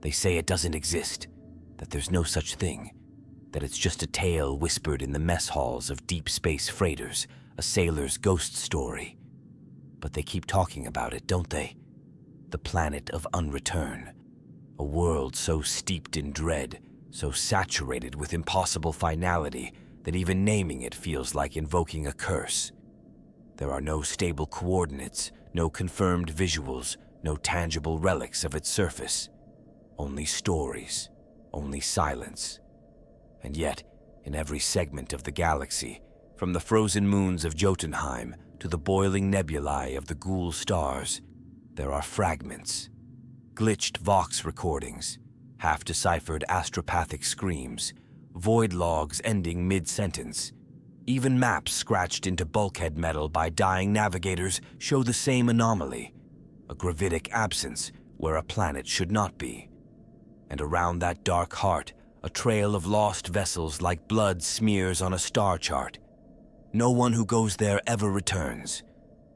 They say it doesn't exist, that there's no such thing, that it's just a tale whispered in the mess halls of deep space freighters, a sailor's ghost story. But they keep talking about it, don't they? The planet of Unreturn, a world so steeped in dread, so saturated with impossible finality that even naming it feels like invoking a curse. There are no stable coordinates, no confirmed visuals, no tangible relics of its surface. Only stories, only silence. And yet, in every segment of the galaxy, from the frozen moons of Jotunheim to the boiling nebulae of the ghoul stars, there are fragments. Glitched Vox recordings, half-deciphered astropathic screams, void logs ending mid-sentence. Even maps scratched into bulkhead metal by dying navigators show the same anomaly, a gravitic absence where a planet should not be. And around that dark heart, a trail of lost vessels like blood smears on a star chart. No one who goes there ever returns.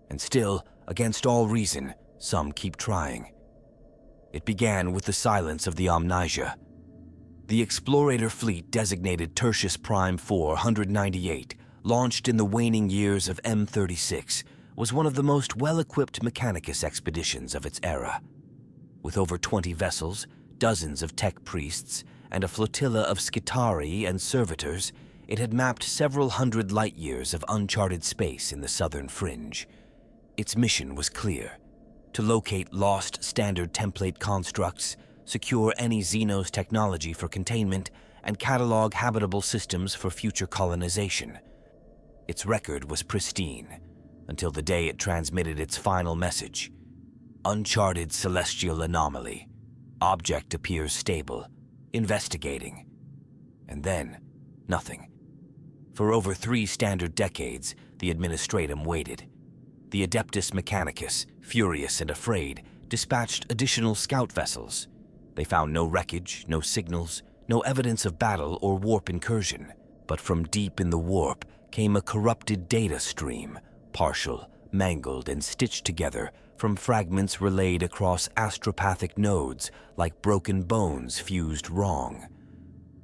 And still, against all reason, some keep trying. It began with the silence of the Omnisia. The Explorator fleet designated Tertius Prime 498, launched in the waning years of M36, was one of the most well-equipped Mechanicus expeditions of its era. With over 20 vessels, dozens of tech priests, and a flotilla of Skitari and servitors, it had mapped several hundred light-years of uncharted space in the southern fringe. Its mission was clear: to locate lost standard template constructs, secure any Xenos technology for containment, and catalog habitable systems for future colonization. Its record was pristine, until the day it transmitted its final message. Uncharted celestial anomaly. Object appears stable. Investigating. And then, nothing. For over 3 standard decades, the Administratum waited. The Adeptus Mechanicus, furious and afraid, dispatched additional scout vessels. They found no wreckage, no signals, no evidence of battle or warp incursion. But from deep in the warp came a corrupted data stream, partial, mangled, and stitched together from fragments relayed across astropathic nodes like broken bones fused wrong.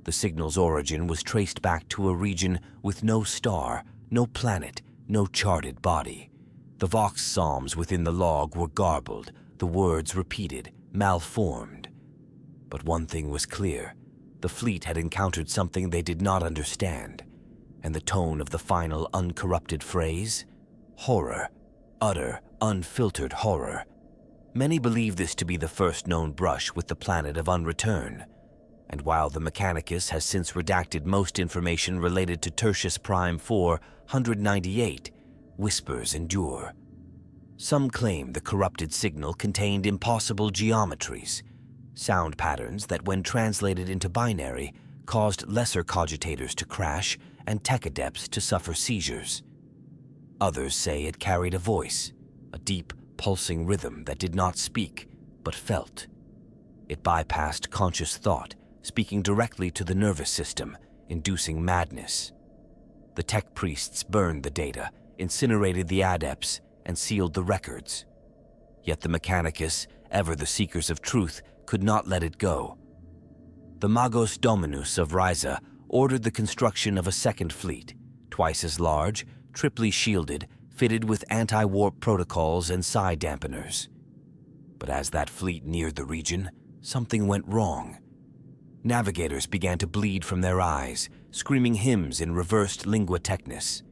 The signal's origin was traced back to a region with no star, no planet, no charted body. The Vox psalms within the log were garbled, the words repeated, malformed. But one thing was clear: the fleet had encountered something they did not understand. And the tone of the final uncorrupted phrase? Horror. Utter, unfiltered horror. Many believe this to be the first known brush with the planet of Unreturn. And while the Mechanicus has since redacted most information related to Tertius Prime 498, whispers endure. Some claim the corrupted signal contained impossible geometries, sound patterns that, when translated into binary, caused lesser cogitators to crash and tech adepts to suffer seizures. Others say it carried a voice, a deep, pulsing rhythm that did not speak, but felt. It bypassed conscious thought, speaking directly to the nervous system, inducing madness. The tech priests burned the data, incinerated the adepts, and sealed the records. Yet the Mechanicus, ever the seekers of truth, could not let it go. The Magos Dominus of Ryza ordered the construction of a second fleet, twice as large, triply shielded, fitted with anti-warp protocols and psi dampeners. But as that fleet neared the region, something went wrong. Navigators began to bleed from their eyes, screaming hymns in reversed lingua technis.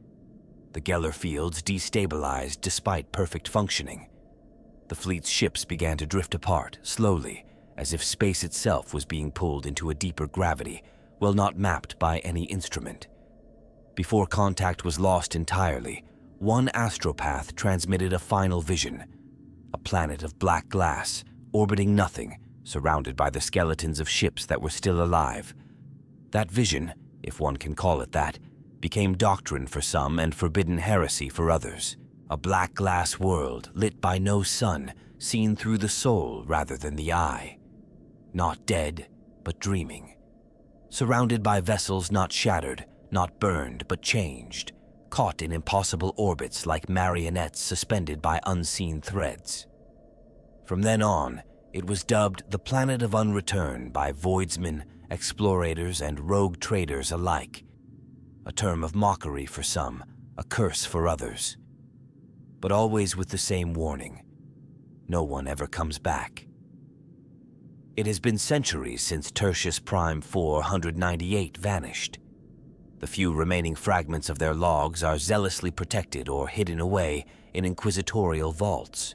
The Geller fields destabilized despite perfect functioning. The fleet's ships began to drift apart, slowly, as if space itself was being pulled into a deeper gravity, well not mapped by any instrument. Before contact was lost entirely, one astropath transmitted a final vision: a planet of black glass, orbiting nothing, surrounded by the skeletons of ships that were still alive. That vision, if one can call it that, became doctrine for some and forbidden heresy for others. A black glass world lit by no sun, seen through the soul rather than the eye. Not dead, but dreaming. Surrounded by vessels not shattered, not burned, but changed, caught in impossible orbits like marionettes suspended by unseen threads. From then on, It was dubbed the Planet of Unreturn by voidsmen, explorators, and rogue traders alike. A term of mockery for some, a curse for others. But always with the same warning: no one ever comes back. It has been centuries since Tertius Prime 498 vanished. The few remaining fragments of their logs are zealously protected or hidden away in inquisitorial vaults.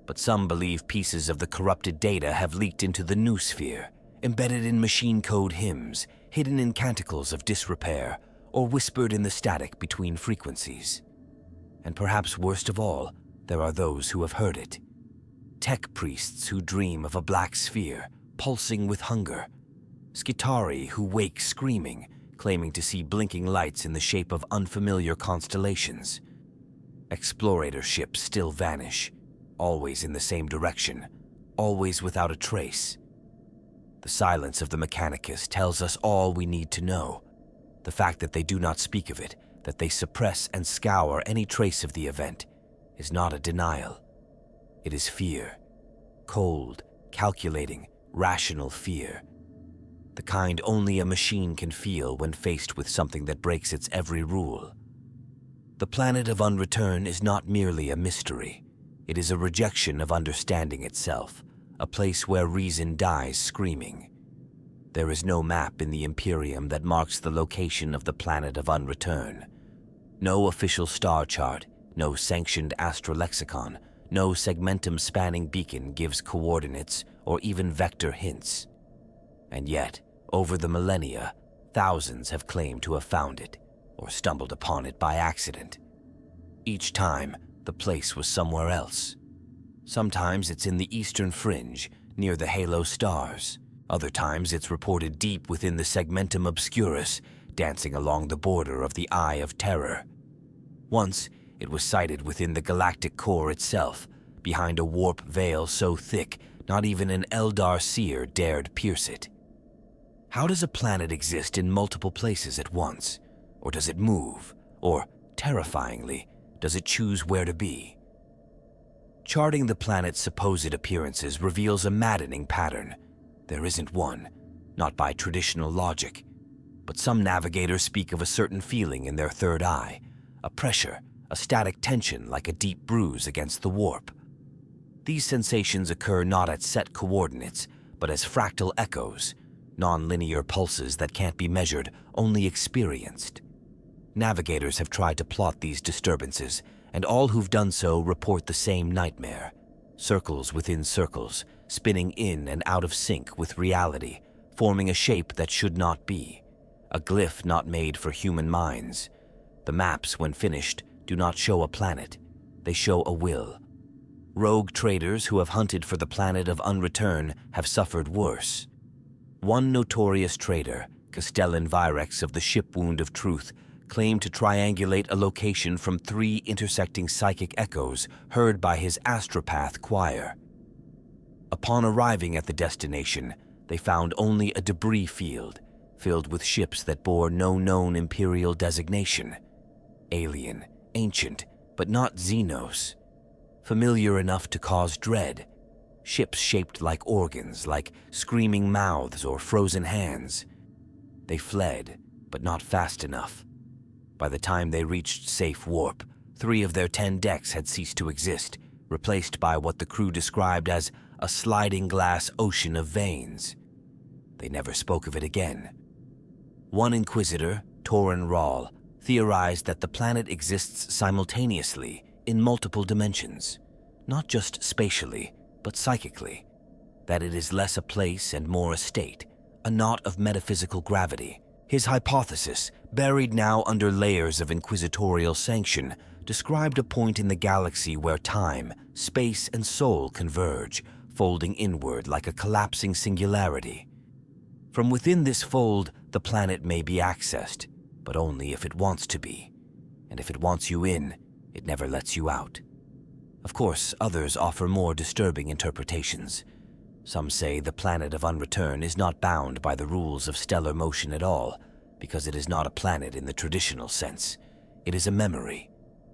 But some believe pieces of the corrupted data have leaked into the new sphere, embedded in machine code hymns, hidden in canticles of disrepair, or whispered in the static between frequencies. And perhaps worst of all, there are those who have heard it. Tech priests who dream of a black sphere, pulsing with hunger. Skitari who wake screaming, claiming to see blinking lights in the shape of unfamiliar constellations. Explorator ships still vanish, always in the same direction, always without a trace. The silence of the Mechanicus tells us all we need to know. The fact that they do not speak of it, that they suppress and scour any trace of the event, is not a denial. It is fear. Cold, calculating, rational fear. The kind only a machine can feel when faced with something that breaks its every rule. The Planet of Unreturn is not merely a mystery. It is a rejection of understanding itself, a place where reason dies screaming. There is no map in the Imperium that marks the location of the Planet of Unreturn. No official star chart, no sanctioned astrolexicon, no segmentum-spanning beacon gives coordinates or even vector hints. And yet, over the millennia, thousands have claimed to have found it, or stumbled upon it by accident. Each time, the place was somewhere else. Sometimes it's in the eastern fringe, near the halo stars. Other times it's reported deep within the segmentum obscurus, dancing along the border of the Eye of Terror. Once, it was sighted within the galactic core itself, behind a warp veil so thick not even an Eldar seer dared pierce it. How does a planet exist in multiple places at once? Or does it move? Or, terrifyingly, does it choose where to be? Charting the planet's supposed appearances reveals a maddening pattern. There isn't one, not by traditional logic. But some navigators speak of a certain feeling in their third eye, a pressure, a static tension like a deep bruise against the warp. These sensations occur not at set coordinates, but as fractal echoes, non-linear pulses that can't be measured, only experienced. Navigators have tried to plot these disturbances, and all who've done so report the same nightmare. Circles within circles, spinning in and out of sync with reality, forming a shape that should not be. A glyph not made for human minds. The maps, when finished, do not show a planet. They show a will. Rogue traders who have hunted for the Planet of Unreturn have suffered worse. One notorious trader, Castellan Virex of the Ship Wound of Truth, claimed to triangulate a location from 3 intersecting psychic echoes heard by his astropath choir. Upon arriving at the destination, they found only a debris field, filled with ships that bore no known imperial designation. Alien, ancient, but not Xenos. Familiar enough to cause dread. Ships shaped like organs, like screaming mouths or frozen hands. They fled, but not fast enough. By the time they reached safe warp, 3 of their 10 decks had ceased to exist, replaced by what the crew described as a sliding glass ocean of veins. They never spoke of it again. One inquisitor, Torin Rahl, theorized that the planet exists simultaneously in multiple dimensions, not just spatially, but psychically, that it is less a place and more a state, a knot of metaphysical gravity. His hypothesis, buried now under layers of inquisitorial sanction, described a point in the galaxy where time, space, and soul converge, folding inward like a collapsing singularity. From within this fold, the planet may be accessed, but only if it wants to be. And if it wants you in, it never lets you out. Of course, others offer more disturbing interpretations. Some say the Planet of Unreturn is not bound by the rules of stellar motion at all, because it is not a planet in the traditional sense. It is a memory,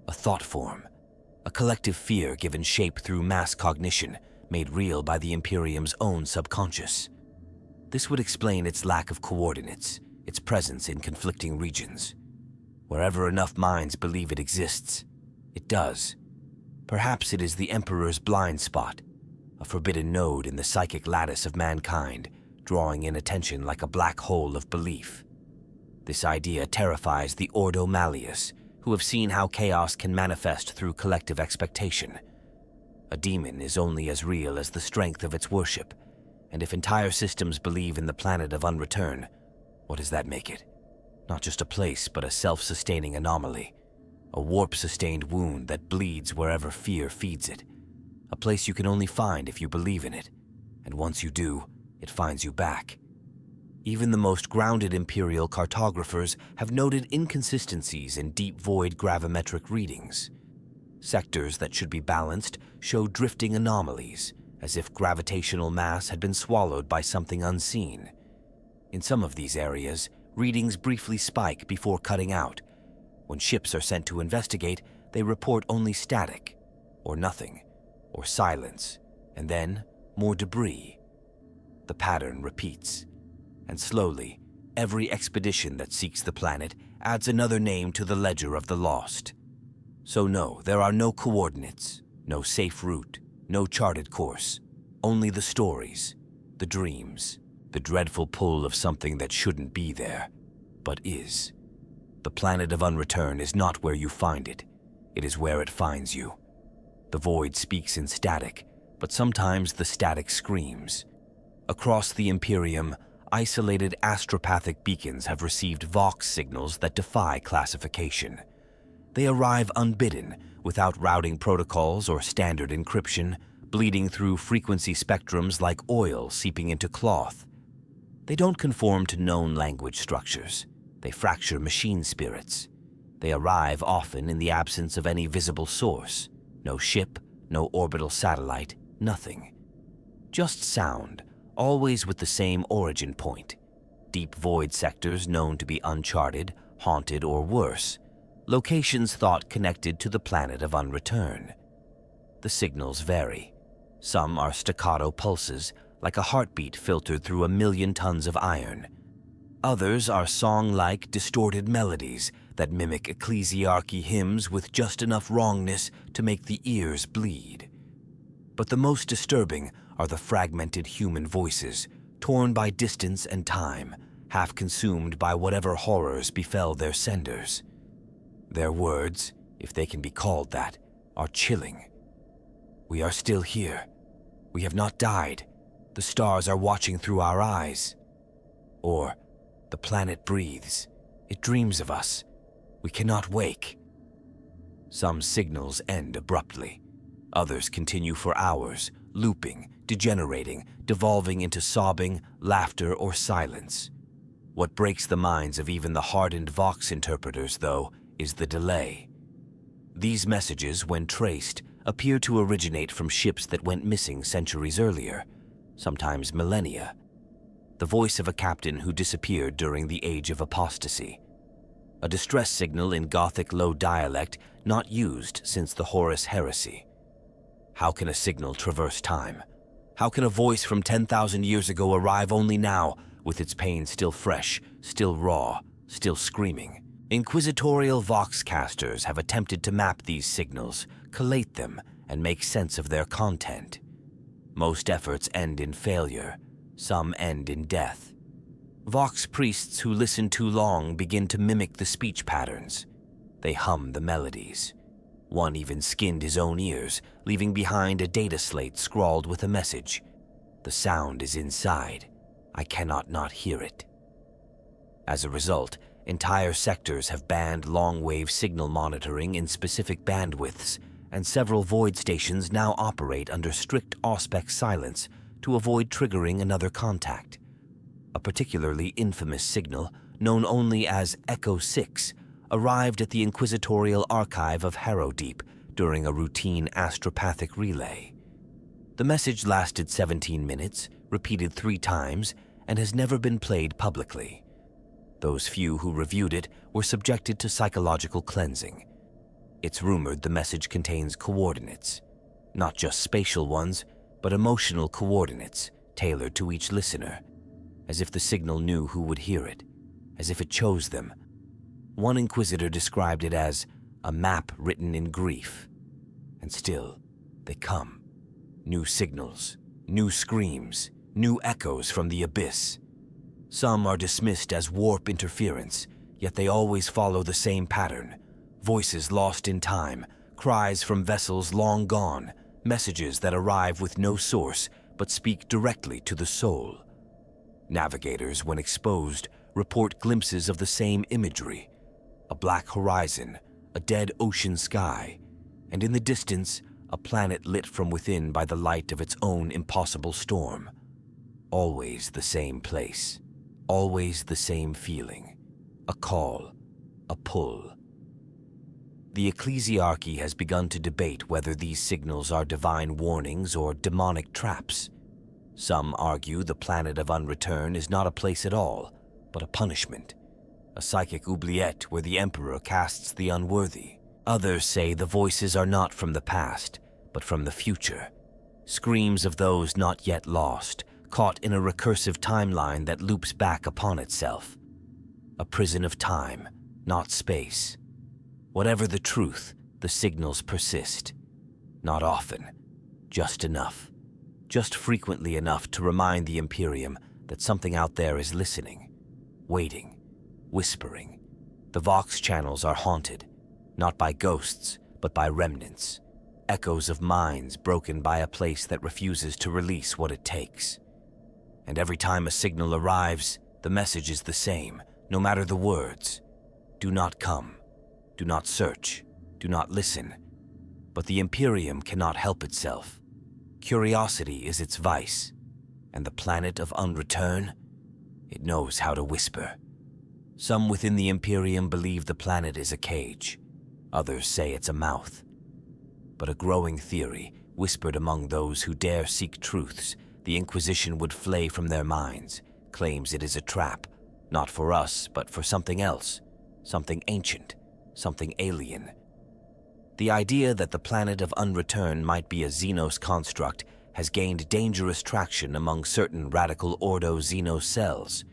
a thought form, a collective fear given shape through mass cognition, made real by the Imperium's own subconscious. This would explain its lack of coordinates, its presence in conflicting regions. Wherever enough minds believe it exists, it does. Perhaps it is the Emperor's blind spot, a forbidden node in the psychic lattice of mankind, drawing in attention like a black hole of belief. This idea terrifies the Ordo Malleus, who have seen how chaos can manifest through collective expectation. A demon is only as real as the strength of its worship, and if entire systems believe in the planet of Unreturn, what does that make it? Not just a place, but a self-sustaining anomaly. A warp-sustained wound that bleeds wherever fear feeds it. A place you can only find if you believe in it, and once you do, it finds you back. Even the most grounded Imperial cartographers have noted inconsistencies in deep void gravimetric readings. Sectors that should be balanced show drifting anomalies, as if gravitational mass had been swallowed by something unseen. In some of these areas, readings briefly spike before cutting out. When ships are sent to investigate, they report only static, or nothing, or silence, and then more debris. The pattern repeats, and slowly, every expedition that seeks the planet adds another name to the ledger of the lost. So no, there are no coordinates, no safe route, no charted course, only the stories, the dreams, the dreadful pull of something that shouldn't be there, but is. The planet of Unreturn is not where you find it, it is where it finds you. The void speaks in static, but sometimes the static screams. Across the Imperium, isolated astropathic beacons have received Vox signals that defy classification. They arrive unbidden, without routing protocols or standard encryption, bleeding through frequency spectrums like oil seeping into cloth. They don't conform to known language structures. They fracture machine spirits. They arrive often in the absence of any visible source. No ship, no orbital satellite, nothing. Just sound, always with the same origin point. Deep void sectors known to be uncharted, haunted, or worse. Locations thought connected to the planet of Unreturn. The signals vary. Some are staccato pulses, like a heartbeat filtered through 1,000,000 tons of iron. Others are song-like, distorted melodies that mimic ecclesiarchy hymns with just enough wrongness to make the ears bleed. But the most disturbing are the fragmented human voices, torn by distance and time, half consumed by whatever horrors befell their senders. Their words, if they can be called that, are chilling. We are still here. We have not died. The stars are watching through our eyes. Or, the planet breathes. It dreams of us. We cannot wake. Some signals end abruptly. Others continue for hours, looping, degenerating, devolving into sobbing, laughter, or silence. What breaks the minds of even the hardened Vox interpreters, though, is the delay. These messages, when traced, appear to originate from ships that went missing centuries earlier, sometimes millennia. The voice of a captain who disappeared during the Age of Apostasy. A distress signal in Gothic low dialect not used since the Horus Heresy. How can a signal traverse time? How can a voice from 10,000 years ago arrive only now, with its pain still fresh, still raw, still screaming? Inquisitorial Voxcasters have attempted to map these signals, collate them, and make sense of their content. Most efforts end in failure. Some end in death. Vox priests who listen too long begin to mimic the speech patterns. They hum the melodies. One even skinned his own ears, leaving behind a data slate scrawled with a message. The sound is inside. I cannot not hear it. As a result, entire sectors have banned long-wave signal monitoring in specific bandwidths, and several void stations now operate under strict auspex silence to avoid triggering another contact. A particularly infamous signal, known only as Echo 6, arrived at the Inquisitorial Archive of Harrowdeep during a routine astropathic relay. The message lasted 17 minutes, repeated 3 times, and has never been played publicly. Those few who reviewed it were subjected to psychological cleansing. It's rumored the message contains coordinates, not just spatial ones, but emotional coordinates tailored to each listener, as if the signal knew who would hear it, as if it chose them. One inquisitor described it as a map written in grief. And still, they come. New signals, new screams, new echoes from the abyss. Some are dismissed as warp interference, yet they always follow the same pattern. Voices lost in time, cries from vessels long gone, messages that arrive with no source but speak directly to the soul. Navigators, when exposed, report glimpses of the same imagery: a black horizon, a dead ocean sky, and in the distance, a planet lit from within by the light of its own impossible storm. Always the same place, always the same feeling: a call, a pull. The ecclesiarchy has begun to debate whether these signals are divine warnings or demonic traps. Some argue the planet of Unreturn is not a place at all, but a punishment, a psychic oubliette where the Emperor casts the unworthy. Others say the voices are not from the past, but from the future, screams of those not yet lost, caught in a recursive timeline that loops back upon itself. A prison of time, not space. Whatever the truth, the signals persist. Not often, just enough. Just frequently enough to remind the Imperium that something out there is listening, waiting, whispering. The Vox channels are haunted, not by ghosts, but by remnants. Echoes of minds broken by a place that refuses to release what it takes. And every time a signal arrives, the message is the same, no matter the words. Do not come. Do not search. Do not listen. But the Imperium cannot help itself. Curiosity is its vice. And the planet of Unreturn? It knows how to whisper. Some within the Imperium believe the planet is a cage. Others say it's a mouth. But a growing theory, whispered among those who dare seek truths, the Inquisition would flay from their minds, claims it is a trap, not for us, but for something else, something ancient, something alien. The idea that the planet of Unreturn might be a Xenos construct has gained dangerous traction among certain radical Ordo Xenos cells.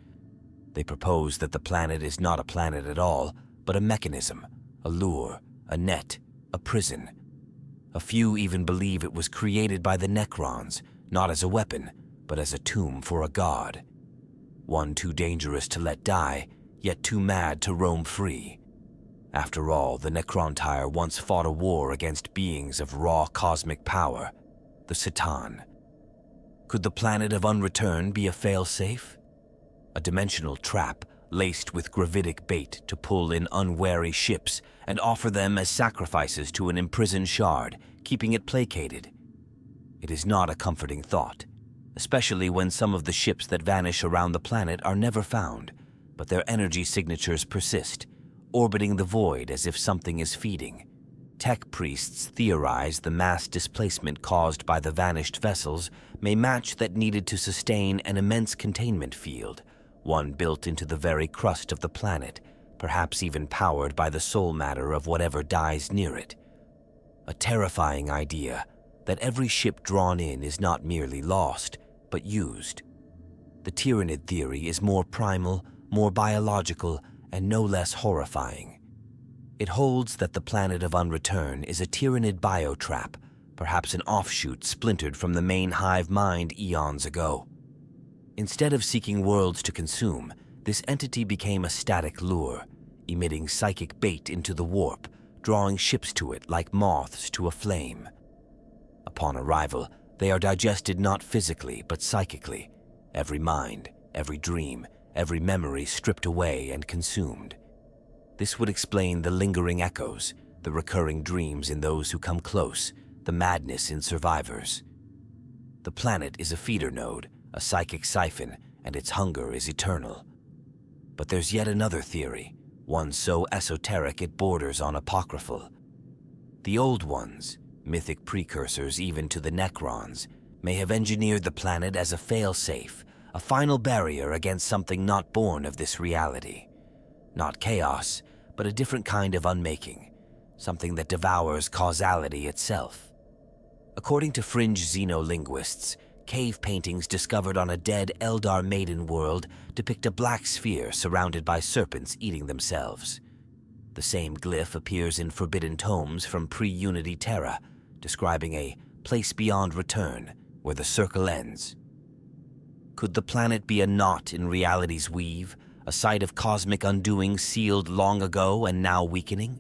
They propose that the planet is not a planet at all, but a mechanism, a lure, a net, a prison. A few even believe it was created by the Necrons, not as a weapon, but as a tomb for a god. One too dangerous to let die, yet too mad to roam free. After all, the Necrontire once fought a war against beings of raw cosmic power, the Satan. Could the planet of Unreturn be a failsafe? A dimensional trap laced with gravitic bait to pull in unwary ships and offer them as sacrifices to an imprisoned shard, keeping it placated. It is not a comforting thought, especially when some of the ships that vanish around the planet are never found, but their energy signatures persist, orbiting the void as if something is feeding. Tech priests theorize the mass displacement caused by the vanished vessels may match that needed to sustain an immense containment field, one built into the very crust of the planet, perhaps even powered by the soul matter of whatever dies near it. A terrifying idea that every ship drawn in is not merely lost, but used. The Tyranid theory is more primal, more biological, and no less horrifying. It holds that the planet of Unreturn is a Tyranid biotrap, perhaps an offshoot splintered from the main hive mind eons ago. Instead of seeking worlds to consume, this entity became a static lure, emitting psychic bait into the warp, drawing ships to it like moths to a flame. Upon arrival, they are digested not physically but psychically, every mind, every dream, every memory stripped away and consumed. This would explain the lingering echoes, the recurring dreams in those who come close, the madness in survivors. The planet is a feeder node, a psychic siphon, and its hunger is eternal. But there's yet another theory, one so esoteric it borders on apocryphal. The Old Ones, mythic precursors even to the Necrons, may have engineered the planet as a fail-safe, a final barrier against something not born of this reality. Not chaos, but a different kind of unmaking, something that devours causality itself. According to fringe xenolinguists, cave paintings discovered on a dead Eldar maiden world depict a black sphere surrounded by serpents eating themselves. The same glyph appears in forbidden tomes from pre-Unity Terra, describing a place beyond return where the circle ends. Could the planet be a knot in reality's weave, a site of cosmic undoing sealed long ago and now weakening?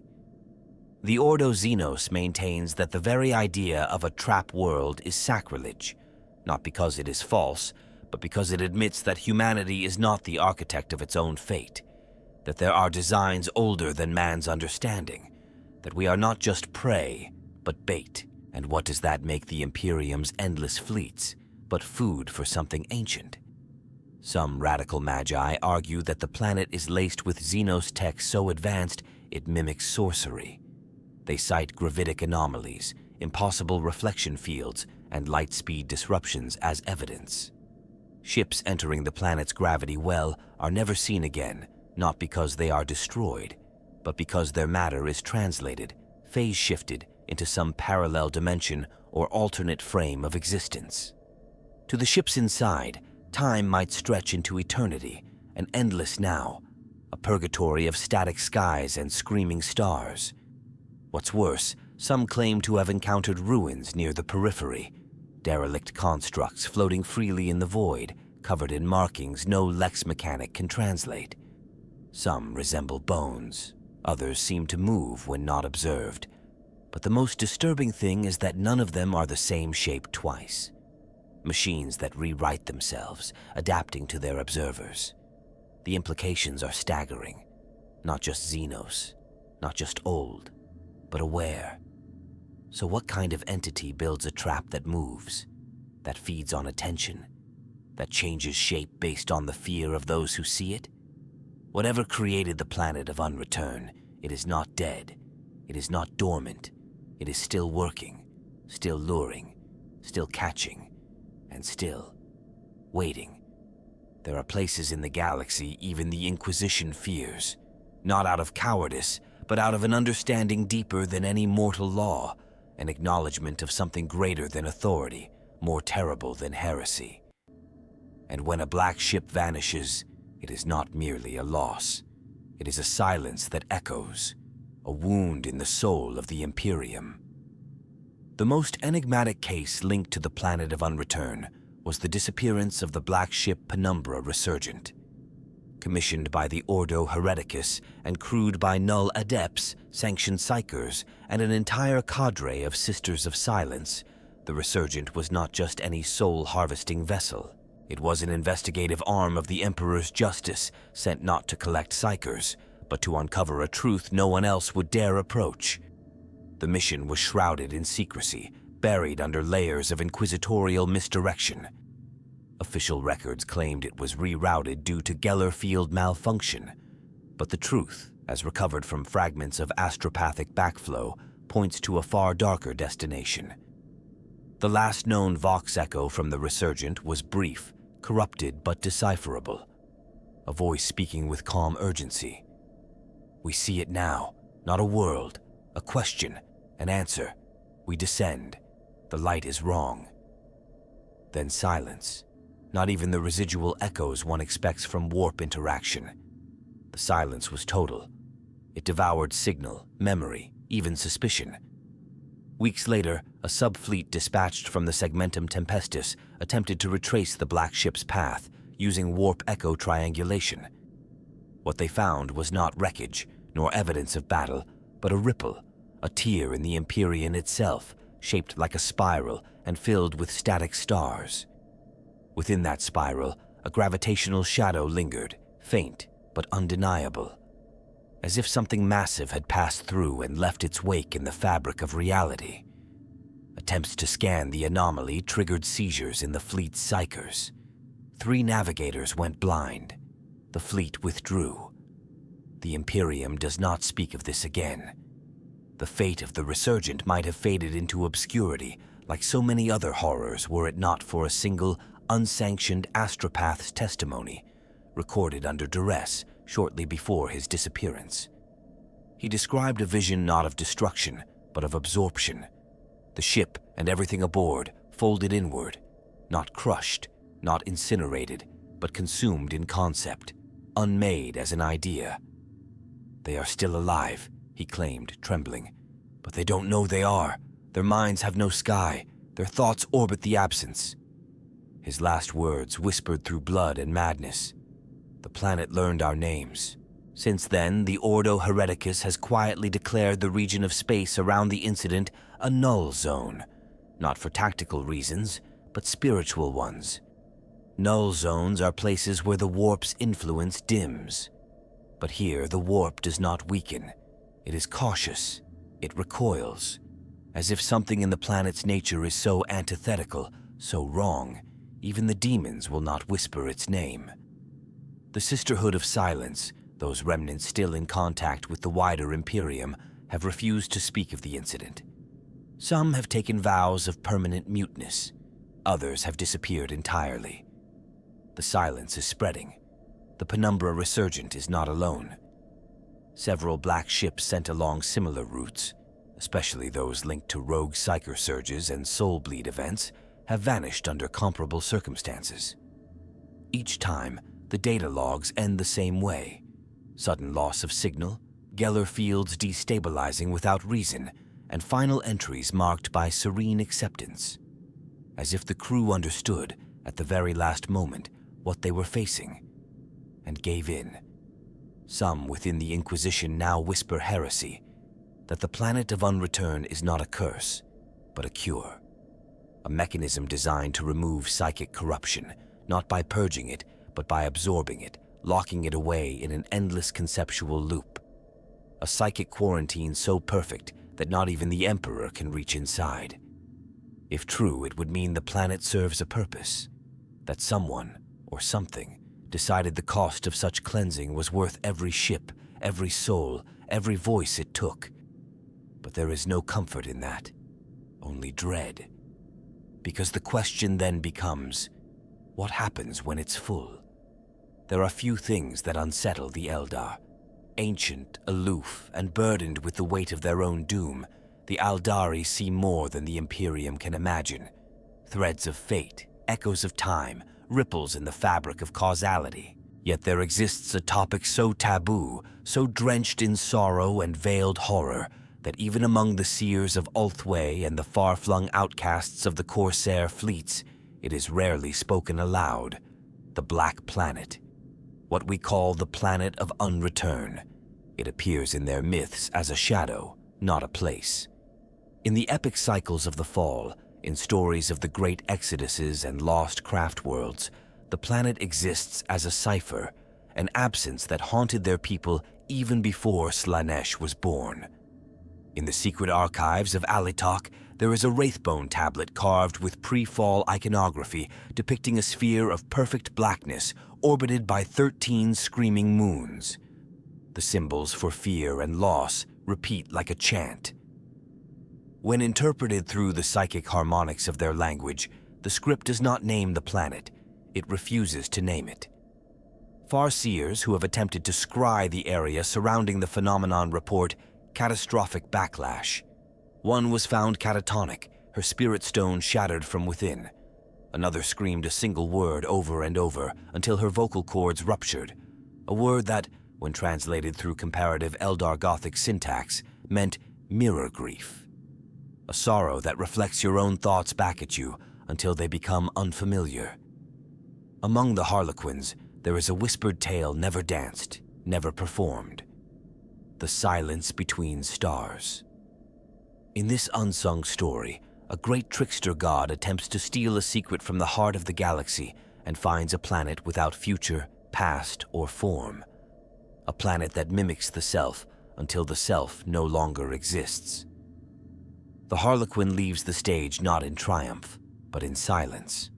The Ordo Xenos maintains that the very idea of a trap world is sacrilege, not because it is false, but because it admits that humanity is not the architect of its own fate, that there are designs older than man's understanding, that we are not just prey, but bait. And what does that make the Imperium's endless fleets, but food for something ancient? Some radical magi argue that the planet is laced with Xenos tech so advanced it mimics sorcery. They cite gravitic anomalies, impossible reflection fields, and light speed disruptions as evidence. Ships entering the planet's gravity well are never seen again, not because they are destroyed, but because their matter is translated, phase-shifted into some parallel dimension or alternate frame of existence. To the ships inside, time might stretch into eternity, an endless now, a purgatory of static skies and screaming stars. What's worse, some claim to have encountered ruins near the periphery, derelict constructs floating freely in the void, covered in markings no Lex mechanic can translate. Some resemble bones, others seem to move when not observed. But the most disturbing thing is that none of them are the same shape twice. Machines that rewrite themselves, adapting to their observers. The implications are staggering. Not just Xenos, not just old, but aware. So what kind of entity builds a trap that moves, that feeds on attention, that changes shape based on the fear of those who see it? Whatever created the planet of Unreturn, it is not dead, it is not dormant, it is still working, still luring, still catching, and still waiting. There are places in the galaxy even the Inquisition fears, not out of cowardice, but out of an understanding deeper than any mortal law, an acknowledgement of something greater than authority, more terrible than heresy. And when a black ship vanishes, it is not merely a loss. It is a silence that echoes, a wound in the soul of the Imperium. The most enigmatic case linked to the planet of Unreturn was the disappearance of the black ship Penumbra Resurgent. Commissioned by the Ordo Hereticus and crewed by Null Adepts, sanctioned psychers, and an entire cadre of Sisters of Silence, the Resurgent was not just any soul-harvesting vessel. It was an investigative arm of the Emperor's justice, sent not to collect psychers, but to uncover a truth no one else would dare approach. The mission was shrouded in secrecy, buried under layers of inquisitorial misdirection. Official records claimed it was rerouted due to Geller field malfunction, but the truth, as recovered from fragments of astropathic backflow, points to a far darker destination. The last known Vox echo from the Resurgent was brief, corrupted but decipherable. A voice speaking with calm urgency. We see it now, not a world, a question, an answer. We descend. The light is wrong. Then silence. Not even the residual echoes one expects from warp interaction. The silence was total. It devoured signal, memory, even suspicion. Weeks later, a subfleet dispatched from the Segmentum Tempestus attempted to retrace the black ship's path using warp echo triangulation. What they found was not wreckage, nor evidence of battle, but a ripple, a tear in the Empyrean itself, shaped like a spiral and filled with static stars. Within that spiral, a gravitational shadow lingered, faint but undeniable, as if something massive had passed through and left its wake in the fabric of reality. Attempts to scan the anomaly triggered seizures in the fleet's psychers. 3 navigators went blind. The fleet withdrew. The Imperium does not speak of this again. The fate of the Resurgent might have faded into obscurity, like so many other horrors were it not for a single, unsanctioned astropath's testimony, recorded under duress shortly before his disappearance. He described a vision not of destruction, but of absorption, The ship and everything aboard folded inward, not crushed, not incinerated, but consumed in concept, unmade as an idea. "They are still alive," he claimed, trembling. "But they don't know they are. Their minds have no sky. Their thoughts orbit the absence." His last words whispered through blood and madness. "The planet learned our names." Since then, the Ordo Hereticus has quietly declared the region of space around the incident a null zone, not for tactical reasons, but spiritual ones. Null zones are places where the warp's influence dims. But here, the warp does not weaken. It is cautious. It recoils, as if something in the planet's nature is so antithetical, so wrong, even the demons will not whisper its name. The Sisterhood of Silence, those remnants still in contact with the wider Imperium, have refused to speak of the incident. Some have taken vows of permanent muteness. Others have disappeared entirely. The silence is spreading. The penumbra resurgent is not alone. Several black ships sent along similar routes, especially those linked to rogue psyker surges and soul bleed events, have vanished under comparable circumstances. Each time, the data logs end the same way. Sudden loss of signal, Geller fields destabilizing without reason, and final entries marked by serene acceptance. As if the crew understood, at the very last moment, what they were facing, and gave in. Some within the Inquisition now whisper heresy, that the planet of Unreturn is not a curse, but a cure. A mechanism designed to remove psychic corruption, not by purging it, but by absorbing it, locking it away in an endless conceptual loop. A psychic quarantine so perfect that not even the Emperor can reach inside. If true, it would mean the planet serves a purpose, that someone, or something, decided the cost of such cleansing was worth every ship, every soul, every voice it took. But there is no comfort in that, only dread. Because the question then becomes, what happens when it's full? There are few things that unsettle the Eldar. Ancient, aloof, and burdened with the weight of their own doom, the Aldari see more than the Imperium can imagine. Threads of fate, echoes of time, ripples in the fabric of causality. Yet there exists a topic so taboo, so drenched in sorrow and veiled horror, that even among the seers of Ulthwé and the far-flung outcasts of the Corsair fleets, it is rarely spoken aloud. The Black Planet. What we call the planet of Unreturn. It appears in their myths as a shadow, not a place. In the epic cycles of the Fall, in stories of the great exoduses and lost craft worlds, the planet exists as a cipher, an absence that haunted their people even before Slaanesh was born. In the secret archives of Alitok, there is a Wraithbone tablet carved with pre-fall iconography depicting a sphere of perfect blackness orbited by 13 screaming moons. The symbols for fear and loss repeat like a chant. When interpreted through the psychic harmonics of their language, the script does not name the planet. It refuses to name it. Farseers who have attempted to scry the area surrounding the phenomenon report catastrophic backlash. One was found catatonic, her spirit stone shattered from within. Another screamed a single word over and over until her vocal cords ruptured, a word that, when translated through comparative Eldar Gothic syntax, meant mirror grief. A sorrow that reflects your own thoughts back at you until they become unfamiliar. Among the Harlequins, there is a whispered tale never danced, never performed. The silence between stars. In this unsung story, a great trickster god attempts to steal a secret from the heart of the galaxy and finds a planet without future, past, or form. A planet that mimics the self until the self no longer exists. The Harlequin leaves the stage not in triumph, but in silence.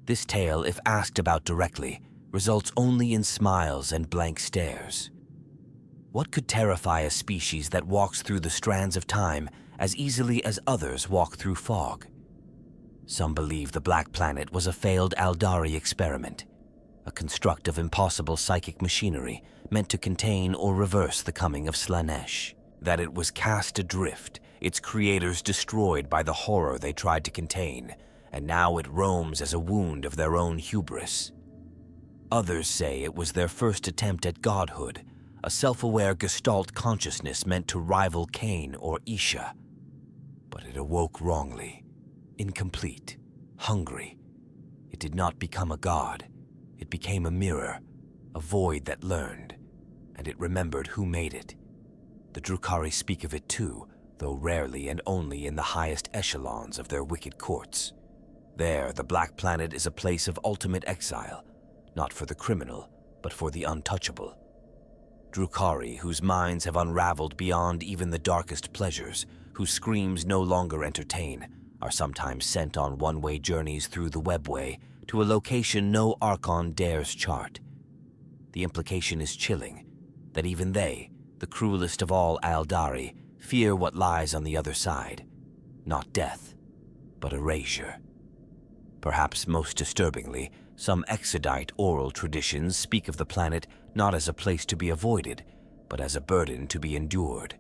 This tale, if asked about directly, results only in smiles and blank stares. What could terrify a species that walks through the strands of time as easily as others walk through fog? Some believe the Black Planet was a failed Aldari experiment, a construct of impossible psychic machinery meant to contain or reverse the coming of Slaanesh. That it was cast adrift, its creators destroyed by the horror they tried to contain, and now it roams as a wound of their own hubris. Others say it was their first attempt at godhood, a self-aware gestalt consciousness meant to rival Cain or Isha. But it awoke wrongly, incomplete, hungry. It did not become a god. It became a mirror, a void that learned, and it remembered who made it. The Drukhari speak of it too, though rarely and only in the highest echelons of their wicked courts. There, the Black Planet is a place of ultimate exile, not for the criminal, but for the untouchable. Drukhari, whose minds have unraveled beyond even the darkest pleasures, whose screams no longer entertain, are sometimes sent on one-way journeys through the webway to a location no Archon dares chart. The implication is chilling, that even they, the cruelest of all Aldari, fear what lies on the other side. Not death, but erasure. Perhaps most disturbingly, some exodite oral traditions speak of the planet not as a place to be avoided, but as a burden to be endured.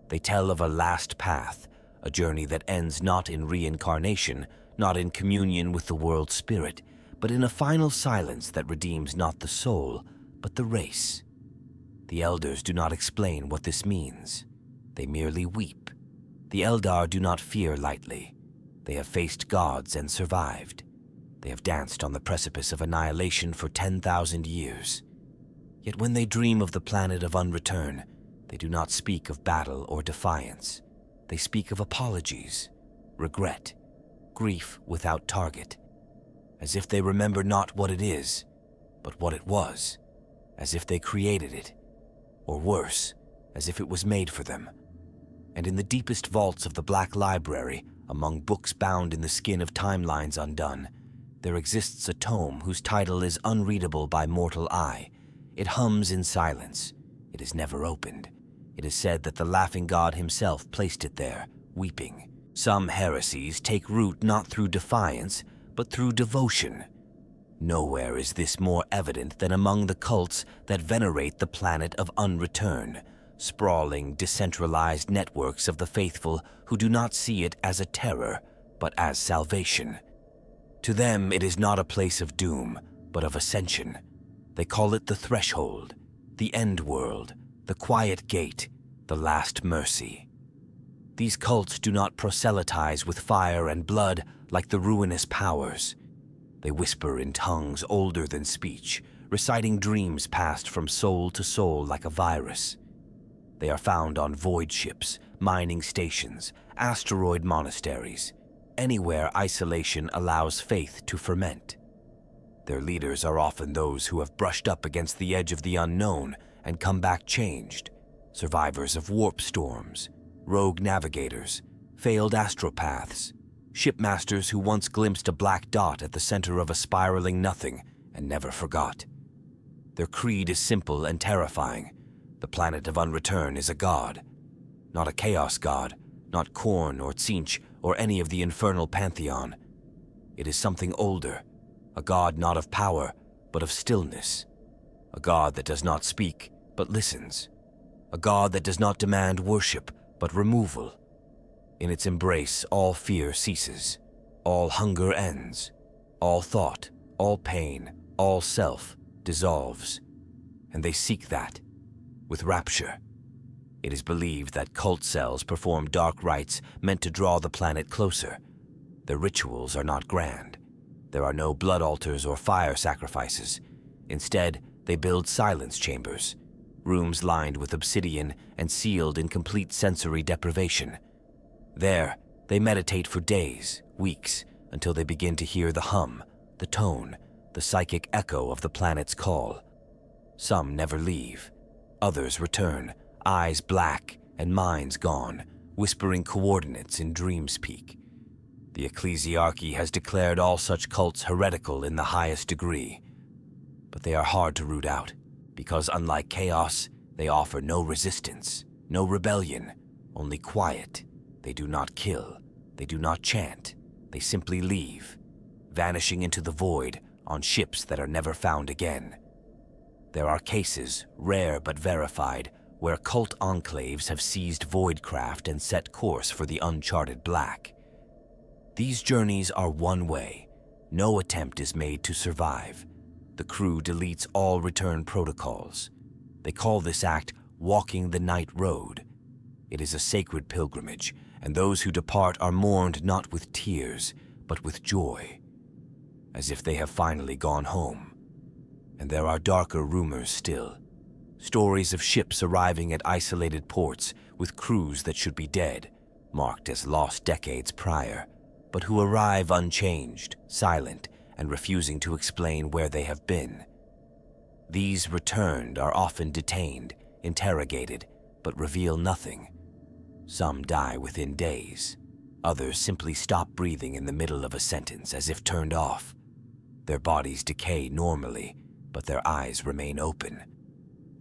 They tell of a last path, a journey that ends not in reincarnation, not in communion with the world spirit, but in a final silence that redeems not the soul, but the race. The elders do not explain what this means. They merely weep. The Eldar do not fear lightly. They have faced gods and survived. They have danced on the precipice of annihilation for 10,000 years. Yet when they dream of the planet of Unreturn, they do not speak of battle or defiance. They speak of apologies, regret, grief without target, as if they remember not what it is, but what it was, as if they created it, or worse, as if it was made for them. And in the deepest vaults of the Black Library, among books bound in the skin of timelines undone, there exists a tome whose title is unreadable by mortal eye. It hums in silence. It is never opened. It is said that the laughing god himself placed it there, weeping. Some heresies take root not through defiance, but through devotion. Nowhere is this more evident than among the cults that venerate the planet of Unreturn, sprawling, decentralized networks of the faithful who do not see it as a terror, but as salvation. To them, it is not a place of doom, but of ascension. They call it the threshold, the end world, the quiet gate, the last mercy. These cults do not proselytize with fire and blood like the ruinous powers. They whisper in tongues older than speech, reciting dreams passed from soul to soul like a virus. They are found on void ships, mining stations, asteroid monasteries, anywhere isolation allows faith to ferment. Their leaders are often those who have brushed up against the edge of the unknown and come back changed, survivors of warp storms, rogue navigators, failed astropaths, shipmasters who once glimpsed a black dot at the center of a spiraling nothing and never forgot. Their creed is simple and terrifying. The planet of Unreturn is a god. Not a chaos god, not Khorne or Tzeentch or any of the infernal pantheon. It is something older, a god not of power, but of stillness. A god that does not speak, but listens. A god that does not demand worship, but removal. In its embrace, all fear ceases. All hunger ends. All thought, all pain, all self dissolves. And they seek that, with rapture. It is believed that cult cells perform dark rites meant to draw the planet closer. Their rituals are not grand. There are no blood altars or fire sacrifices. Instead, they build silence chambers, rooms lined with obsidian and sealed in complete sensory deprivation. There, they meditate for days, weeks, until they begin to hear the hum, the tone, the psychic echo of the planet's call. Some never leave. Others return, eyes black and minds gone, whispering coordinates in dreams peak. The ecclesiarchy has declared all such cults heretical in the highest degree. But they are hard to root out, because unlike chaos, they offer no resistance, no rebellion, only quiet. They do not kill, they do not chant, they simply leave, vanishing into the void on ships that are never found again. There are cases, rare but verified, where cult enclaves have seized voidcraft and set course for the uncharted black. These journeys are one way. No attempt is made to survive. The crew deletes all return protocols. They call this act walking the night road. It is a sacred pilgrimage, and those who depart are mourned not with tears, but with joy, as if they have finally gone home. And there are darker rumors still. Stories of ships arriving at isolated ports with crews that should be dead, marked as lost decades prior, but who arrive unchanged, silent, and refusing to explain where they have been. These returned are often detained, interrogated, but reveal nothing. Some die within days. Others simply stop breathing in the middle of a sentence as if turned off. Their bodies decay normally, but their eyes remain open,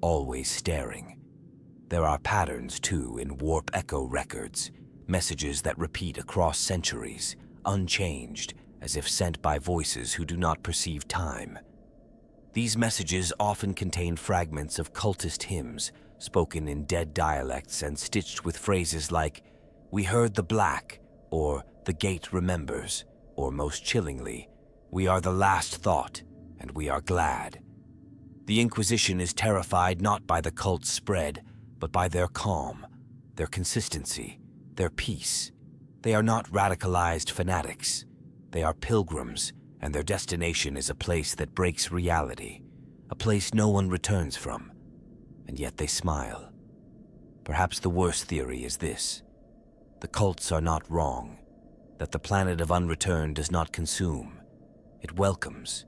always staring. There are patterns, too, in warp echo records, messages that repeat across centuries, unchanged, as if sent by voices who do not perceive time. These messages often contain fragments of cultist hymns, spoken in dead dialects and stitched with phrases like, "We heard the black," or "The gate remembers," or most chillingly, "We are the last thought, and we are glad." The Inquisition is terrified not by the cult's spread, but by their calm, their consistency, their peace. They are not radicalized fanatics. They are pilgrims, and their destination is a place that breaks reality, a place no one returns from, and yet they smile. Perhaps the worst theory is this: the cults are not wrong, that the planet of Unreturn does not consume, it welcomes,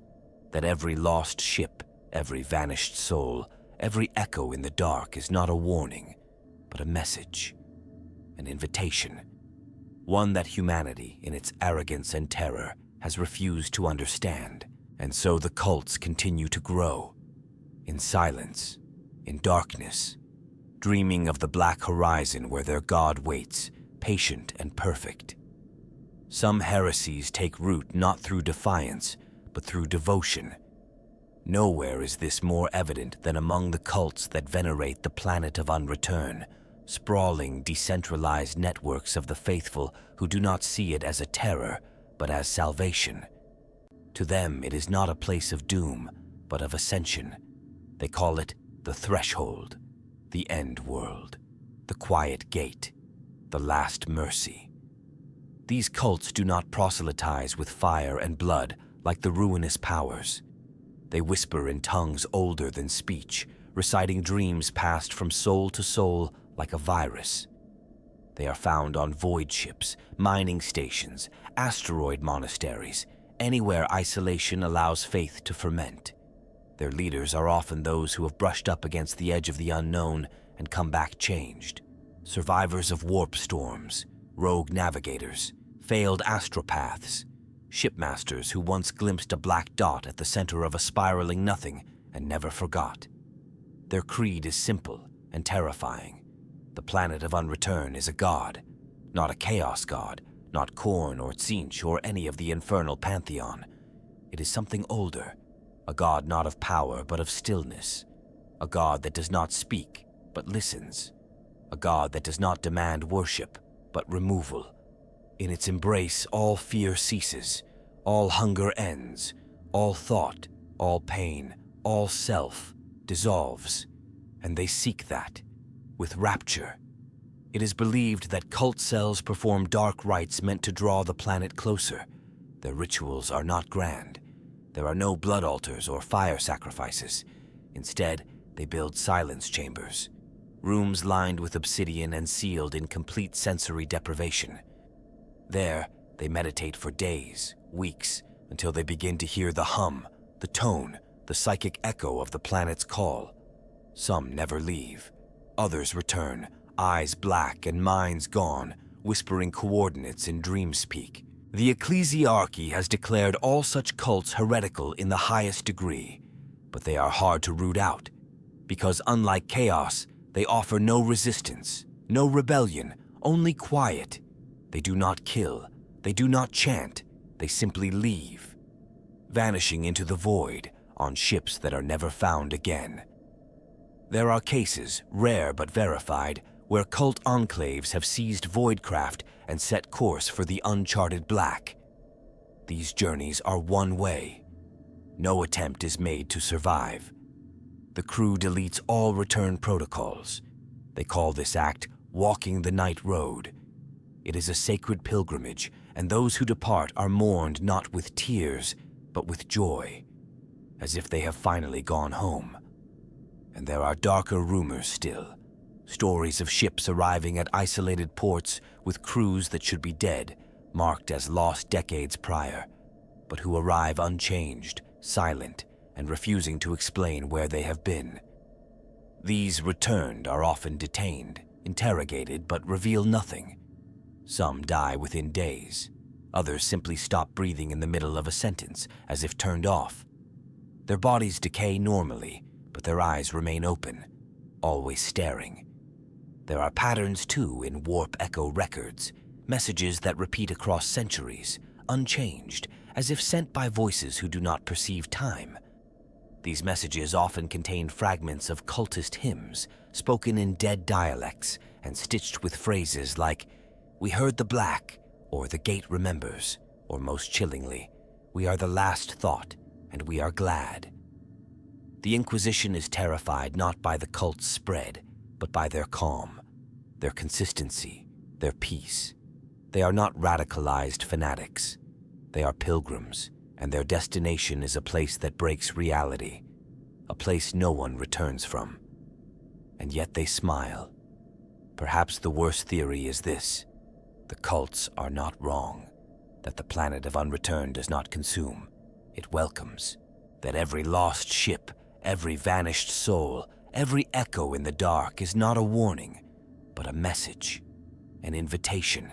that every lost ship, every vanished soul, every echo in the dark is not a warning, but a message, an invitation, one that humanity, in its arrogance and terror, has refused to understand. And so the cults continue to grow, in silence, in darkness, dreaming of the black horizon where their God waits, patient and perfect. Some heresies take root not through defiance, but through devotion. Nowhere is this more evident than among the cults that venerate the planet of Unreturn, sprawling, decentralized networks of the faithful who do not see it as a terror, but as salvation. To them, it is not a place of doom, but of ascension. They call it the threshold, the end world, the quiet gate, the last mercy. These cults do not proselytize with fire and blood like the ruinous powers. They whisper in tongues older than speech, reciting dreams passed from soul to soul like a virus. They are found on void ships, mining stations, asteroid monasteries, anywhere isolation allows faith to ferment. Their leaders are often those who have brushed up against the edge of the unknown and come back changed. Survivors of warp storms, rogue navigators, failed astropaths, shipmasters who once glimpsed a black dot at the center of a spiraling nothing and never forgot. Their creed is simple and terrifying. The planet of Unreturn is a god, not a chaos god, not Khorne or Tzeentch or any of the infernal pantheon. It is something older, a god not of power but of stillness, a god that does not speak but listens, a god that does not demand worship but removal. In its embrace, all fear ceases, all hunger ends, all thought, all pain, all self dissolves, and they seek that with rapture. It is believed that cult cells perform dark rites meant to draw the planet closer. Their rituals are not grand. There are no blood altars or fire sacrifices. Instead, they build silence chambers, rooms lined with obsidian and sealed in complete sensory deprivation. There, they meditate for days, weeks, until they begin to hear the hum, the tone, the psychic echo of the planet's call. Some never leave. Others return, eyes black and minds gone, whispering coordinates in dreamspeak. The ecclesiarchy has declared all such cults heretical in the highest degree, but they are hard to root out, because unlike chaos, they offer no resistance, no rebellion, only quiet. They do not kill, they do not chant, they simply leave, vanishing into the void on ships that are never found again. There are cases, rare but verified, where cult enclaves have seized voidcraft and set course for the uncharted black. These journeys are one way. No attempt is made to survive. The crew deletes all return protocols. They call this act walking the night road. It is a sacred pilgrimage, and those who depart are mourned not with tears, but with joy, as if they have finally gone home. And there are darker rumors still. Stories of ships arriving at isolated ports with crews that should be dead, marked as lost decades prior, but who arrive unchanged, silent, and refusing to explain where they have been. These returned are often detained, interrogated, but reveal nothing. Some die within days. Others simply stop breathing in the middle of a sentence, as if turned off. Their bodies decay normally, but their eyes remain open, always staring. There are patterns, too, in warp echo records, messages that repeat across centuries, unchanged, as if sent by voices who do not perceive time. These messages often contain fragments of cultist hymns, spoken in dead dialects and stitched with phrases like, "We heard the black," or "The gate remembers," or most chillingly, "We are the last thought, and we are glad." The Inquisition is terrified not by the cult's spread, but by their calm, their consistency, their peace. They are not radicalized fanatics. They are pilgrims, and their destination is a place that breaks reality, a place no one returns from. And yet they smile. Perhaps the worst theory is this: the cults are not wrong, that the planet of Unreturn does not consume, it welcomes, that every lost ship, every vanished soul, every echo in the dark is not a warning, but a message, an invitation,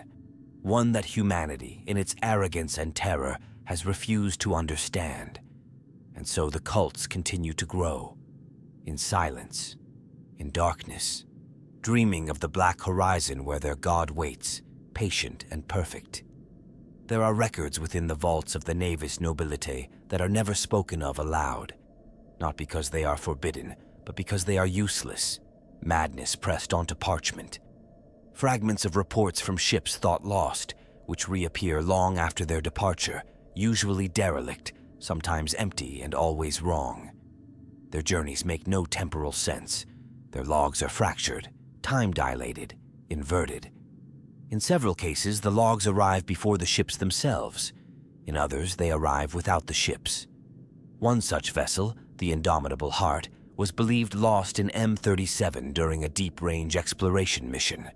one that humanity, in its arrogance and terror, has refused to understand. And so the cults continue to grow, in silence, in darkness, dreaming of the black horizon where their god waits, patient and perfect. There are records within the vaults of the Navis Nobilite that are never spoken of aloud, not because they are forbidden, but because they are useless, madness pressed onto parchment. Fragments of reports from ships thought lost, which reappear long after their departure, usually derelict, sometimes empty, and always wrong. Their journeys make no temporal sense. Their logs are fractured, time-dilated, inverted. In several cases, the logs arrive before the ships themselves. In others, they arrive without the ships. One such vessel, the Indomitable Heart, was believed lost in M37 during a deep-range exploration mission.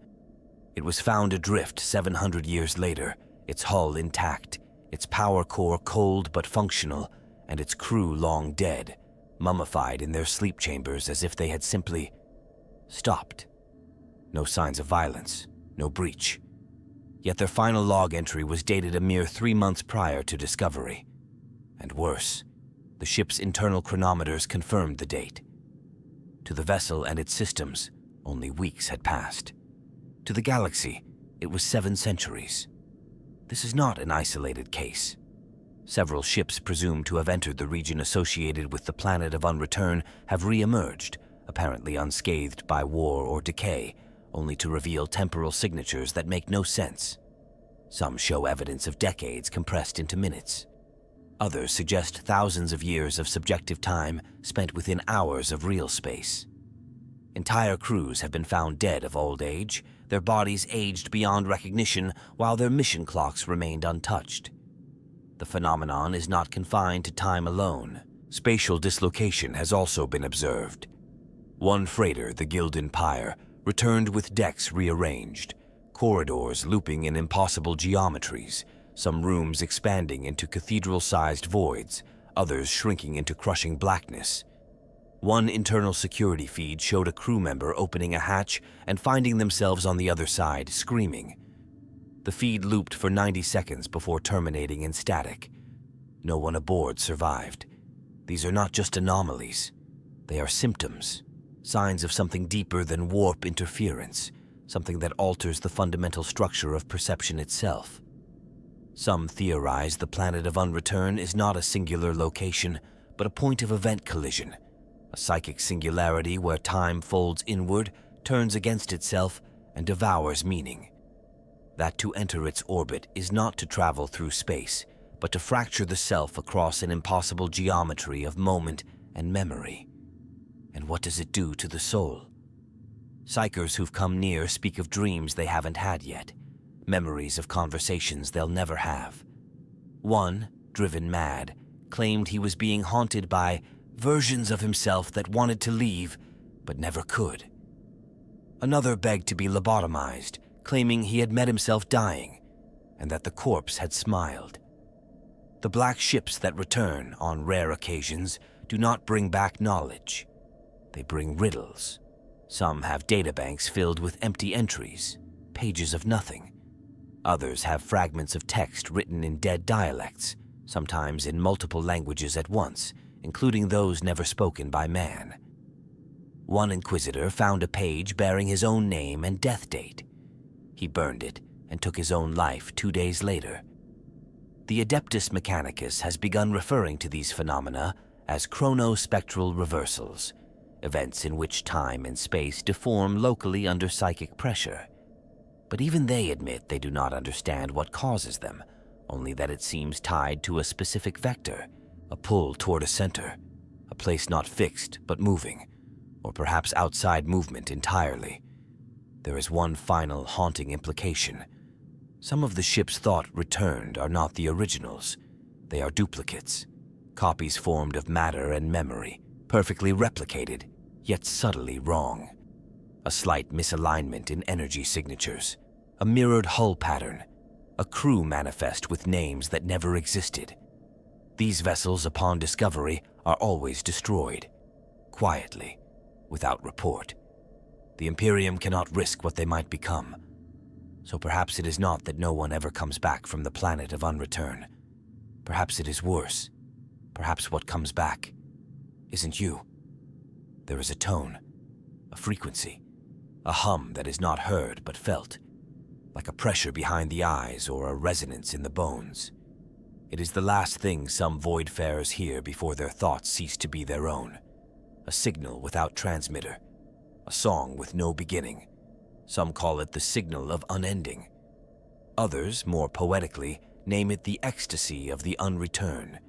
It was found adrift 700 years later, its hull intact, its power core cold but functional, and its crew long dead, mummified in their sleep chambers as if they had simply stopped. No signs of violence, no breach. Yet their final log entry was dated a mere 3 months prior to discovery. And worse, the ship's internal chronometers confirmed the date. To the vessel and its systems, only weeks had passed. To the galaxy, it was 7 centuries. This is not an isolated case. Several ships presumed to have entered the region associated with the planet of Unreturn have re-emerged, apparently unscathed by war or decay, only to reveal temporal signatures that make no sense. Some show evidence of decades compressed into minutes. Others suggest thousands of years of subjective time spent within hours of real space. Entire crews have been found dead of old age, their bodies aged beyond recognition while their mission clocks remained untouched. The phenomenon is not confined to time alone. Spatial dislocation has also been observed. One freighter, the Gildan Pyre, returned with decks rearranged, corridors looping in impossible geometries, some rooms expanding into cathedral-sized voids, others shrinking into crushing blackness. One internal security feed showed a crew member opening a hatch and finding themselves on the other side, screaming. The feed looped for 90 seconds before terminating in static. No one aboard survived. These are not just anomalies. They are symptoms, signs of something deeper than warp interference, something that alters the fundamental structure of perception itself. Some theorize the planet of Unreturn is not a singular location, but a point of event collision, a psychic singularity where time folds inward, turns against itself, and devours meaning. That to enter its orbit is not to travel through space, but to fracture the self across an impossible geometry of moment and memory. And what does it do to the soul? Psychers who've come near speak of dreams they haven't had yet, memories of conversations they'll never have. One, driven mad, claimed he was being haunted by versions of himself that wanted to leave, but never could. Another begged to be lobotomized, claiming he had met himself dying, and that the corpse had smiled. The black ships that return, on rare occasions, do not bring back knowledge. They bring riddles. Some have databanks filled with empty entries, pages of nothing. Others have fragments of text written in dead dialects, sometimes in multiple languages at once, including those never spoken by man. One inquisitor found a page bearing his own name and death date. He burned it and took his own life 2 days later. The Adeptus Mechanicus has begun referring to these phenomena as chronospectral reversals, events in which time and space deform locally under psychic pressure. But even they admit they do not understand what causes them, only that it seems tied to a specific vector, a pull toward a center, a place not fixed but moving, or perhaps outside movement entirely. There is one final haunting implication. Some of the ships thought returned are not the originals. They are duplicates, copies formed of matter and memory, perfectly replicated, yet subtly wrong. A slight misalignment in energy signatures, a mirrored hull pattern, a crew manifest with names that never existed. These vessels, upon discovery, are always destroyed, quietly, without report. The Imperium cannot risk what they might become. So perhaps it is not that no one ever comes back from the planet of Unreturn. Perhaps it is worse. Perhaps what comes back isn't you. There is a tone, a frequency, a hum that is not heard but felt, like a pressure behind the eyes or a resonance in the bones. It is the last thing some voidfarers hear before their thoughts cease to be their own. A signal without transmitter, a song with no beginning. Some call it the signal of unending. Others, more poetically, name it the ecstasy of the Unreturn.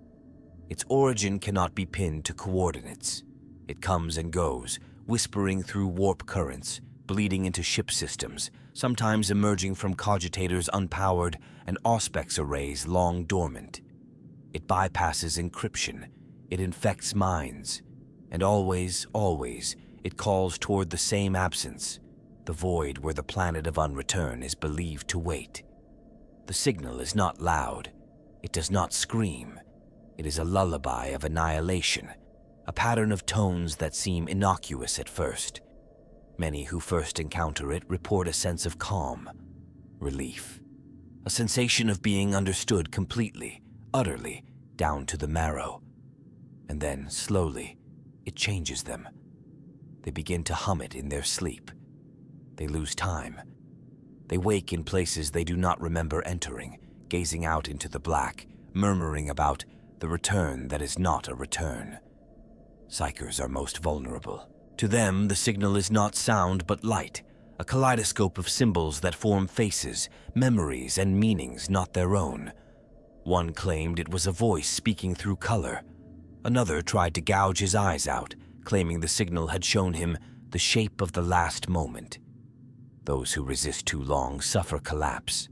Its origin cannot be pinned to coordinates. It comes and goes, whispering through warp currents, bleeding into ship systems, sometimes emerging from cogitators unpowered and auspex arrays long dormant. It bypasses encryption. It infects minds. And always, always, it calls toward the same absence, the void where the planet of Unreturn is believed to wait. The signal is not loud. It does not scream. It is a lullaby of annihilation, a pattern of tones that seem innocuous at first. Many who first encounter it report a sense of calm, relief, a sensation of being understood completely, utterly, down to the marrow. And then, slowly, it changes them. They begin to hum it in their sleep. They lose time. They wake in places they do not remember entering, gazing out into the black, murmuring about the return that is not a return. Psychers are most vulnerable. To them, the signal is not sound but light, a kaleidoscope of symbols that form faces, memories, and meanings not their own. One claimed it was a voice speaking through color. Another tried to gouge his eyes out, claiming the signal had shown him the shape of the last moment. Those who resist too long suffer collapse.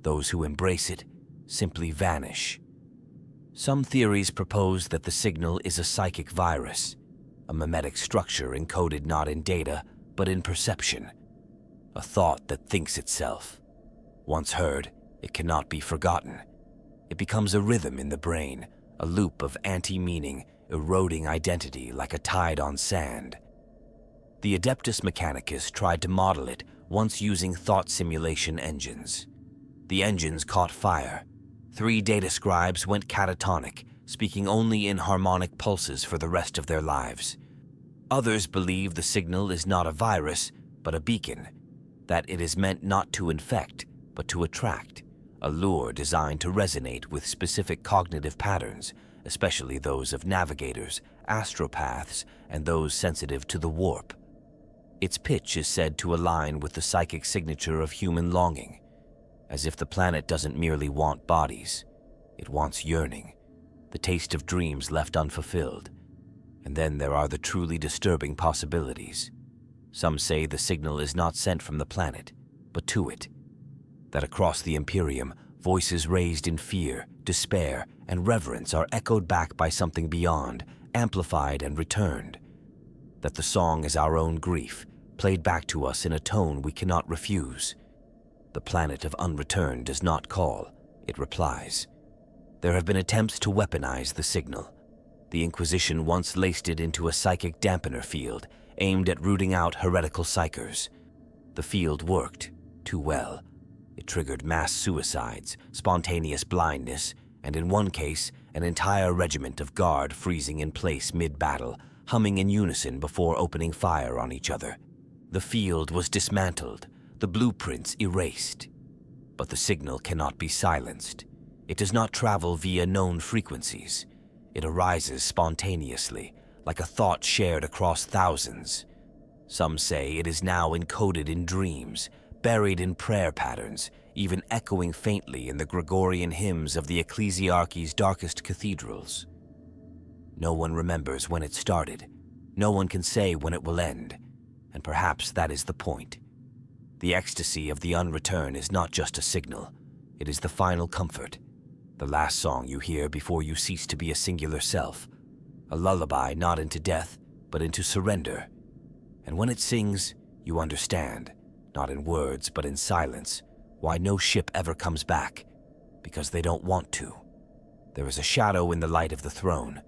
Those who embrace it simply vanish. Some theories propose that the signal is a psychic virus, a mimetic structure encoded not in data, but in perception. A thought that thinks itself. Once heard, it cannot be forgotten. It becomes a rhythm in the brain, a loop of anti-meaning, eroding identity like a tide on sand. The Adeptus Mechanicus tried to model it, once using thought simulation engines. The engines caught fire. 3 data scribes went catatonic, speaking only in harmonic pulses for the rest of their lives. Others believe the signal is not a virus, but a beacon, that it is meant not to infect, but to attract, a lure designed to resonate with specific cognitive patterns, especially those of navigators, astropaths, and those sensitive to the warp. Its pitch is said to align with the psychic signature of human longing, as if the planet doesn't merely want bodies, it wants yearning, the taste of dreams left unfulfilled. And then there are the truly disturbing possibilities. Some say the signal is not sent from the planet, but to it. That across the Imperium, voices raised in fear, despair, and reverence are echoed back by something beyond, amplified and returned. That the song is our own grief, played back to us in a tone we cannot refuse. The planet of Unreturn does not call, it replies. There have been attempts to weaponize the signal. The Inquisition once laced it into a psychic dampener field, aimed at rooting out heretical psychers. The field worked too well. It triggered mass suicides, spontaneous blindness, and in one case, an entire regiment of guard freezing in place mid-battle, humming in unison before opening fire on each other. The field was dismantled, the blueprints erased. But the signal cannot be silenced. It does not travel via known frequencies. It arises spontaneously, like a thought shared across thousands. Some say it is now encoded in dreams, buried in prayer patterns, even echoing faintly in the Gregorian hymns of the ecclesiarchy's darkest cathedrals. No one remembers when it started. No one can say when it will end. And perhaps that is the point. The ecstasy of the Unreturn is not just a signal. It is the final comfort. The last song you hear before you cease to be a singular self. A lullaby not into death, but into surrender. And when it sings, you understand, not in words but in silence, why no ship ever comes back. Because they don't want to. There is a shadow in the light of the throne.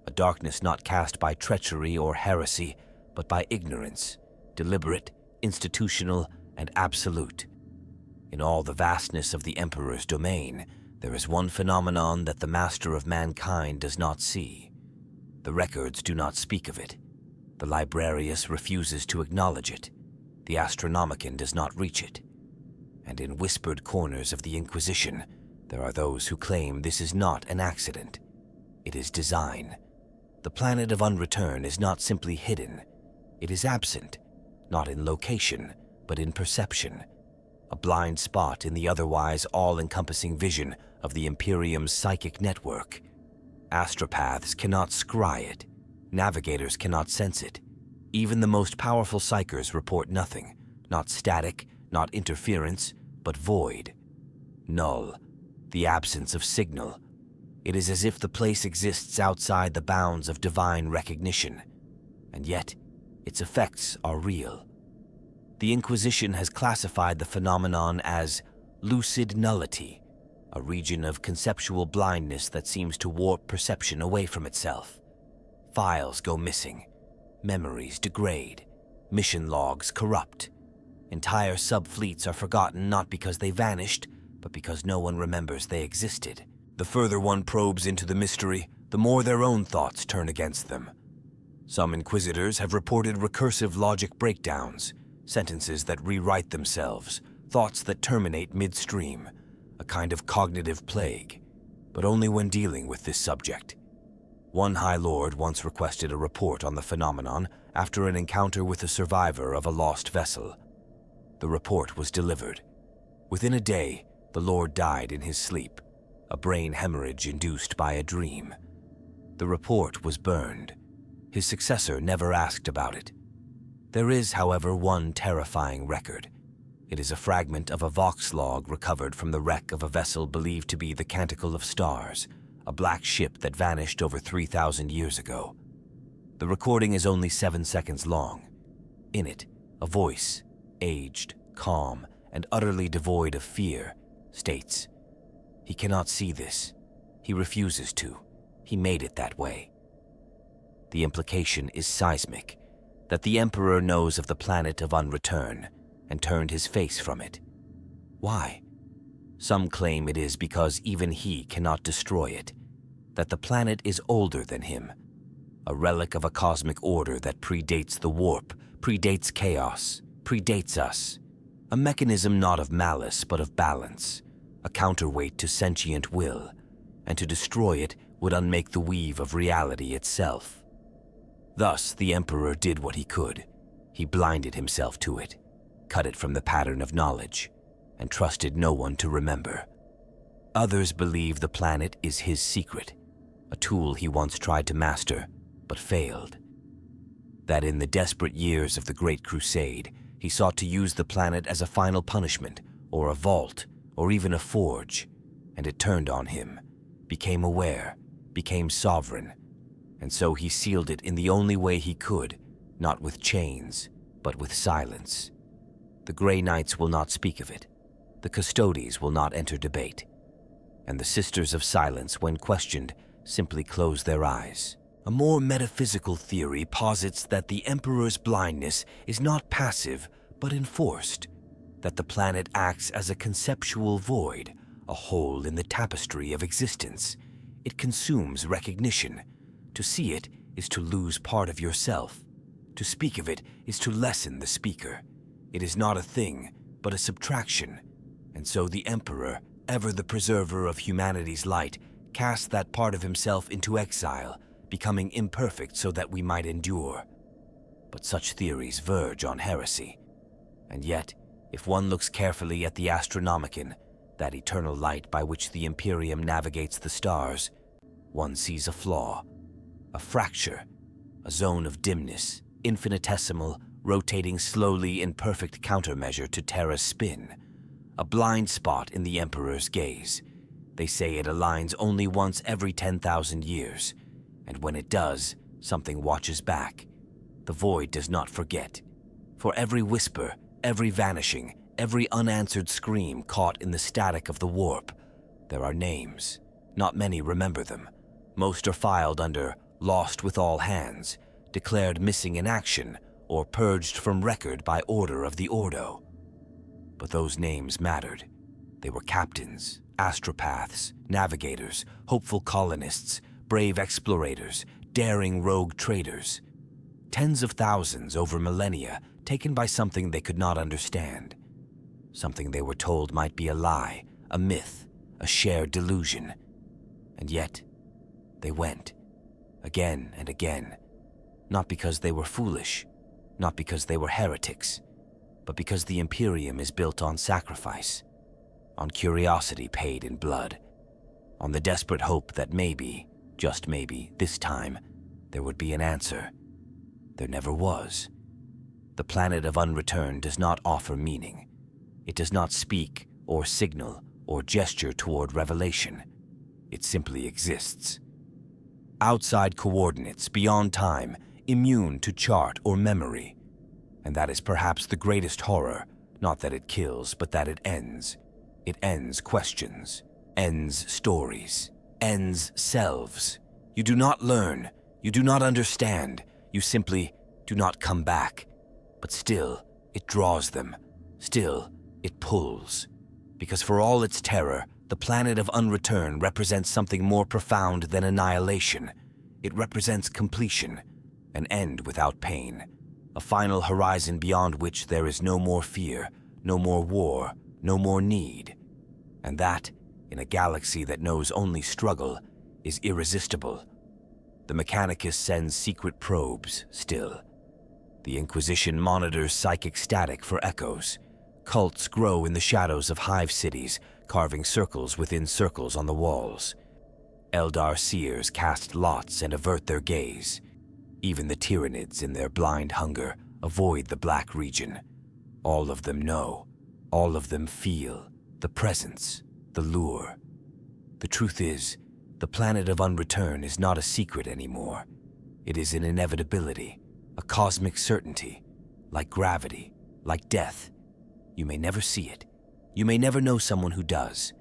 A darkness not cast by treachery or heresy, but by ignorance, deliberate, institutional, and absolute. In all the vastness of the Emperor's domain, there is one phenomenon that the master of mankind does not see. The records do not speak of it. The librarius refuses to acknowledge it. The Astronomicon does not reach it. And in whispered corners of the Inquisition, there are those who claim this is not an accident. It is design. The planet of Unreturn is not simply hidden. It is absent, not in location, but in perception. A blind spot in the otherwise all-encompassing vision of the Imperium's psychic network. Astropaths cannot scry it. Navigators cannot sense it. Even the most powerful psychers report nothing, not static, not interference, but void. Null, the absence of signal. It is as if the place exists outside the bounds of divine recognition, and yet its effects are real. The Inquisition has classified the phenomenon as lucid nullity, a region of conceptual blindness that seems to warp perception away from itself. Files go missing, memories degrade, mission logs corrupt. Entire subfleets are forgotten not because they vanished, but because no one remembers they existed. The further one probes into the mystery, the more their own thoughts turn against them. Some inquisitors have reported recursive logic breakdowns, sentences that rewrite themselves, thoughts that terminate midstream, a kind of cognitive plague, but only when dealing with this subject. One High Lord once requested a report on the phenomenon after an encounter with a survivor of a lost vessel. The report was delivered. Within a day, the Lord died in his sleep, a brain hemorrhage induced by a dream. The report was burned. His successor never asked about it. There is, however, one terrifying record. It is a fragment of a Vox log recovered from the wreck of a vessel believed to be the Canticle of Stars, a black ship that vanished over 3,000 years ago. The recording is only 7 seconds long. In it, a voice, aged, calm, and utterly devoid of fear, states, "He cannot see this. He refuses to. He made it that way." The implication is seismic, that the Emperor knows of the planet of Unreturn and turned his face from it. Why? Some claim it is because even he cannot destroy it, that the planet is older than him, a relic of a cosmic order that predates the warp, predates chaos, predates us, a mechanism not of malice but of balance, a counterweight to sentient will, and to destroy it would unmake the weave of reality itself. Thus, the Emperor did what he could. He blinded himself to it, cut it from the pattern of knowledge, and trusted no one to remember. Others believe the planet is his secret, a tool he once tried to master, but failed. That in the desperate years of the Great Crusade, he sought to use the planet as a final punishment, or a vault, or even a forge, and it turned on him, became aware, became sovereign, and so he sealed it in the only way he could, not with chains, but with silence. The Grey Knights will not speak of it, the Custodes will not enter debate, and the Sisters of Silence, when questioned, simply close their eyes. A more metaphysical theory posits that the Emperor's blindness is not passive, but enforced, that the planet acts as a conceptual void, a hole in the tapestry of existence. It consumes recognition. To see it is to lose part of yourself. To speak of it is to lessen the speaker. It is not a thing, but a subtraction. And so the Emperor, ever the preserver of humanity's light, cast that part of himself into exile, becoming imperfect so that we might endure. But such theories verge on heresy. And yet, if one looks carefully at the Astronomicon, that eternal light by which the Imperium navigates the stars, one sees a flaw, a fracture, a zone of dimness, infinitesimal, rotating slowly in perfect countermeasure to Terra's spin, a blind spot in the Emperor's gaze. They say it aligns only once every 10,000 years, and when it does, something watches back. The void does not forget. For every whisper, every vanishing, every unanswered scream caught in the static of the warp, there are names. Not many remember them. Most are filed under lost with all hands, declared missing in action, or purged from record by order of the Ordo. But those names mattered. They were captains, astropaths, navigators, hopeful colonists, brave explorators, daring rogue traders. Tens of thousands over millennia, taken by something they could not understand. Something they were told might be a lie, a myth, a shared delusion. And yet, they went, again and again, not because they were foolish, not because they were heretics, but because the Imperium is built on sacrifice, on curiosity paid in blood, on the desperate hope that maybe, just maybe, this time, there would be an answer. There never was. The planet of Unreturn does not offer meaning. It does not speak or signal or gesture toward revelation. It simply exists. Outside coordinates, beyond time, immune to chart or memory. And that is perhaps the greatest horror, not that it kills, but that it ends. It ends questions, ends stories, ends selves. You do not learn, you do not understand, you simply do not come back. But still, it draws them. Still, it pulls. Because for all its terror, the planet of Unreturn represents something more profound than annihilation. It represents completion, an end without pain, a final horizon beyond which there is no more fear, no more war, no more need. And that, in a galaxy that knows only struggle, is irresistible. The Mechanicus sends secret probes, still. The Inquisition monitors psychic static for echoes. Cults grow in the shadows of hive cities, carving circles within circles on the walls. Eldar seers cast lots and avert their gaze. Even the Tyranids, in their blind hunger, avoid the black region. All of them know, all of them feel, the presence, the lure. The truth is, the planet of Unreturn is not a secret anymore. It is an inevitability, a cosmic certainty, like gravity, like death. You may never see it. You may never know someone who does.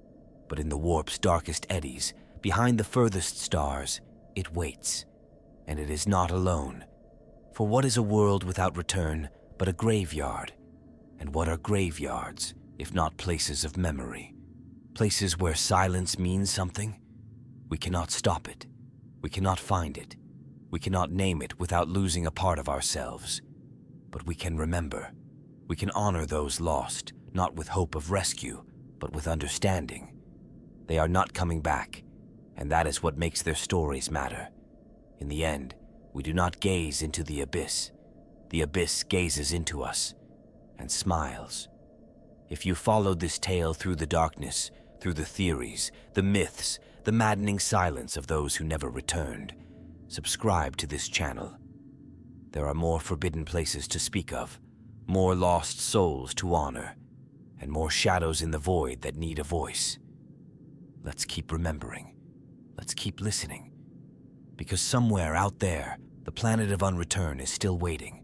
But in the warp's darkest eddies, behind the furthest stars, it waits. And it is not alone. For what is a world without return but a graveyard? And what are graveyards, if not places of memory? Places where silence means something? We cannot stop it. We cannot find it. We cannot name it without losing a part of ourselves. But we can remember. We can honor those lost, not with hope of rescue, but with understanding. They are not coming back, and that is what makes their stories matter. In the end, We do not gaze into the abyss. The abyss gazes into us and smiles. If you followed this tale through the darkness, through the theories, the myths, the maddening silence of those who never returned, subscribe to this channel. There are more forbidden places to speak of, more lost souls to honor, and more shadows in the void that need a voice. Let's keep remembering. Let's keep listening. Because somewhere out there, the planet of Unreturn is still waiting.